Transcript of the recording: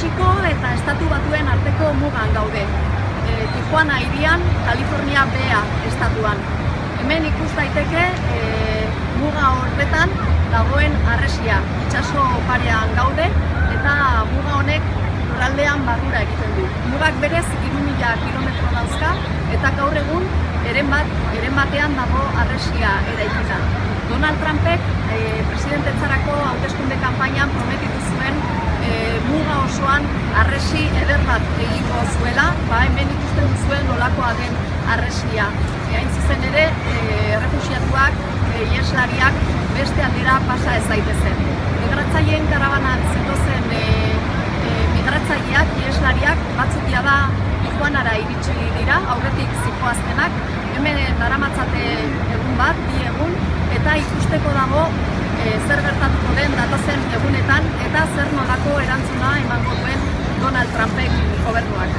Mexiko eta Estatu Batuen arteko mugan gaude. Tijuana hirian, Kalifornia Bea estatuan. Hemen ikus daiteke muga horretan dagoen harresia. Itsaso parean gaude eta muga honek lurraldean barrura egiten du. Mugak berez 3.000 kilometro dauzka eta gaur egun eren batean dago harresia eraikita. Donald Trumpek presidentetzarako hauteskunde kanpainan prometitu zuen muga osoan harresi eder bat egingo zuela, hemen ikusten duzuen nolakoa den harresia. Hain zuzen ere, errefuxiatuak, iheslariak beste aldera pasa ez daitezen. Migratzaileen karabanan zetozen migratzaileak, iheslariak, batzuk jada Tijuanara iritsi dira, aurretik zihoaztenak, hemen daramatzate egun bat, 2 egun, eta ikusteko dago zer gertatuko den datozen egunetan eta zer nolako erantzuna emango duen Donald Trumpek gobernuak.